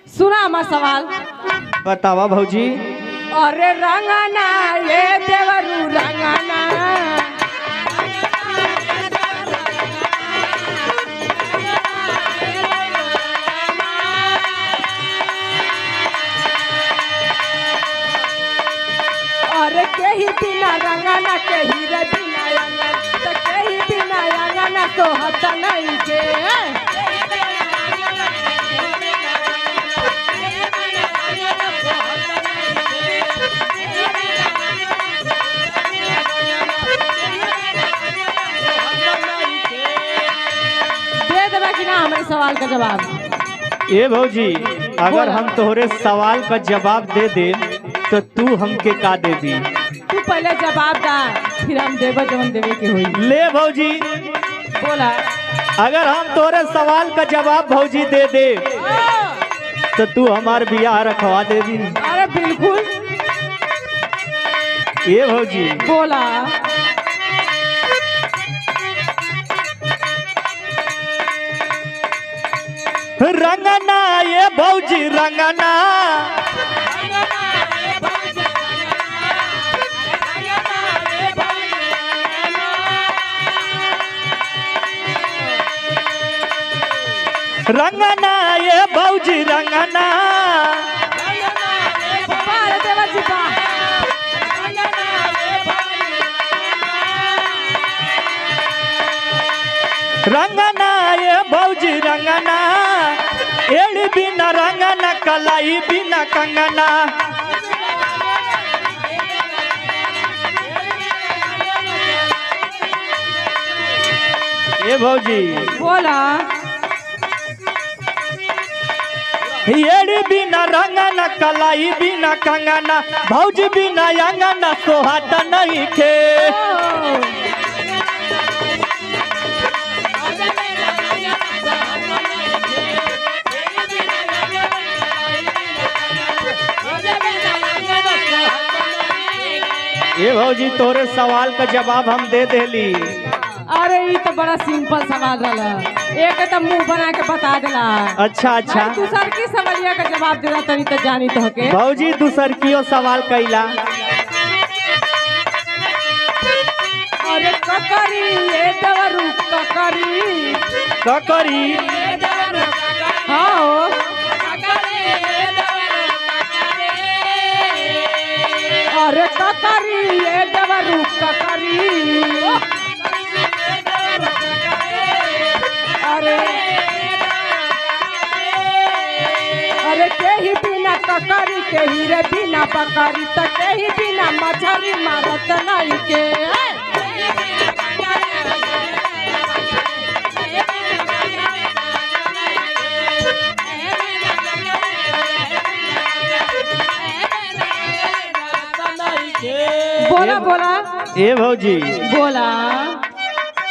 सुना हमार सवाल। बतावा भौजी। अरे रंगना ये देवरू रंगना, अरे केही बिना रंगना केही रे बिना रंगना, तो केही बिना रंगना तो हत नहीं के। दे देबा कि ना हमारे सवाल का जवाब। ए भौजी, अगर हम तोहरे सवाल का जवाब दे दे तो तू हमके का दे दी? तू पहले जवाब दा, फिर हम देबो जवन देवे के होई। ले भौजी, बोला। अगर हम तोरे सवाल का जवाब भौजी दे दे तो तू हमार बियाह रखवा दे दी। अरे बिल्कुल। ए भौजी। बोला। रंगना ये भौजी रंगना, रंगना ये भौजी रंगना, रंगना ये भौजी रंगना, एड़ी बिना रंगना कलाई बिना कंगना। ये भौजी। बोला। एड़ी बिना रंगना कलाई बिना कंगना, भौजी बिना अंगना सोहाता नहीं खे। ये भौजी तोरे सवाल का जवाब हम दे देली। अरे ये तो बड़ा सिंपल सवाल रहा, एक तो मुंह बना के बता देला। अच्छा अच्छा। दूसर की सवालिया का जवाब देला तनी तो जानी तो के। भौजी दूसर कियो सवाल कैला। अरे ककरी ये देवरू ककरी, ककरी। हाँ अरे ककरी ये देवरू ककरी, अरे केही बिना ककरी केही रे बिना पकड़ी, तो केही बिना मछली मारत नहीं के। बोला बोला। ए भौजी। बोला।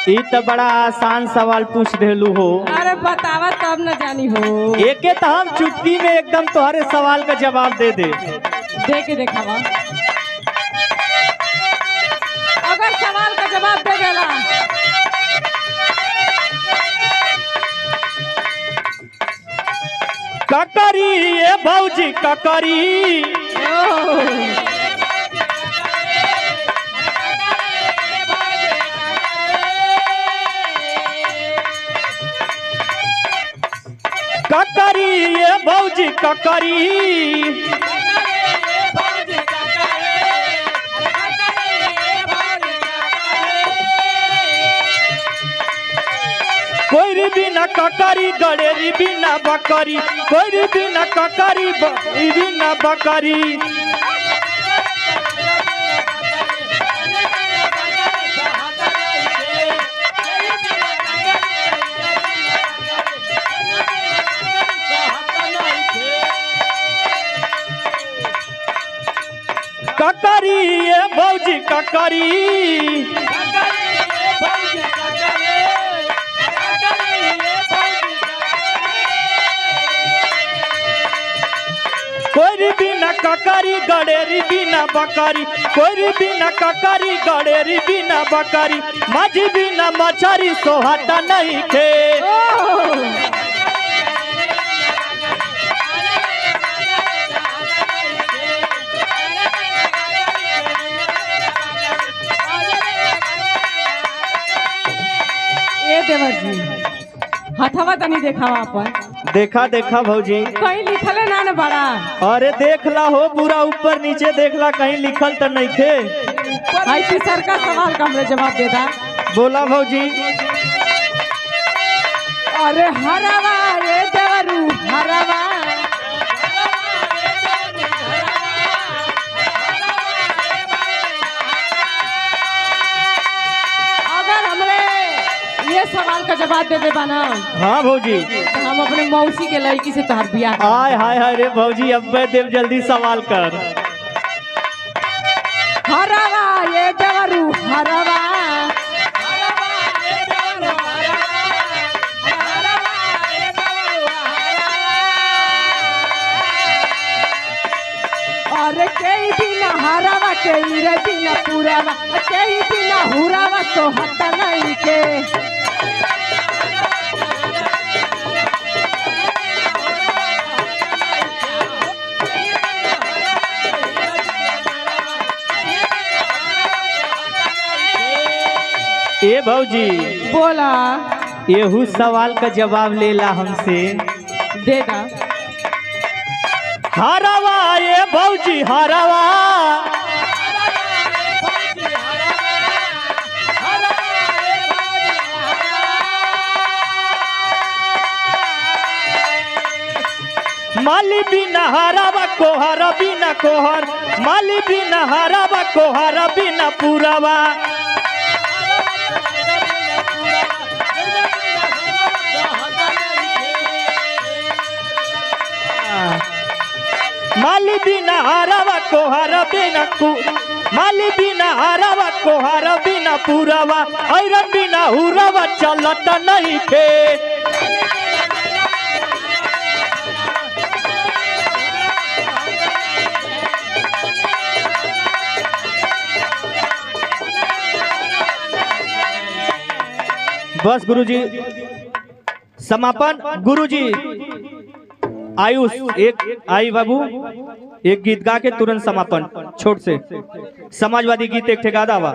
ई तो बड़ा आसान सवाल पूछ देलू हो। अरे बतावा तब न जानी हो। एके तो हम चुटकी में एकदम तुम्हारे सवाल का जवाब दे दे। दे के देखावा। अगर सवाल का जवाब दे देला ककरी ये भौजी ककरी, ककरी ये भौजी ककरी, कोई बिना ककरी गड़ेरी बिना बकरी, कोई बिना ककरी बिना बकरी। ककरी ये भौजी ककरी, कोई बिना ककरी गड़ेरी बिना बकरी, कोई बिना ककरी गड़ेरी बिना बकरी, माझी बिना मछरी सोहाता नहीं खे। तनी देखावा अपन। देखा देखा भौजी, कहीं लिखल है ना न बड़ा। अरे देख ला हो, पूरा ऊपर नीचे देख ला, कहीं लिखल तो नहीं थे। ऐसी सर का सवाल का हमरे जवाब दे दा। बोला भौजी। अरे हरवा ये देवरू हरवा, अगर हमरे ये सवाल का जवाब दे दे बाना। हाँ भौजी, तो हम अपने मौसी के लड़की से तोहर बियाह। हाय हाय हाय रे भौजी, अब देव जल्दी सवाल कर। हरवा ये देवरू हरवा, अरे कई बिना हरावा के रे बिना पुरावा, कई बिना हुरावा तो हट नहीं के। ए भौजी, बोला। एहू सवाल का जवाब लेला हमसे। देगा। हरवा ये भौजी हरवा, माली बिना हरवा कोहर बिना कोहर, माली बिना हरवा कोहर बिना पुरवा। माली बिना हरवा कोहर बिना माली बिना हरवा कोहर बिना पुरवा, ऐरन बिना हुरवा चलत नहीं थे। बस गुरुजी, समापन। गुरुजी आयुष एक आई बाबू, एक गीत गा के तुरंत समापन। छोट से समाजवादी गीत एक ठेका दावा।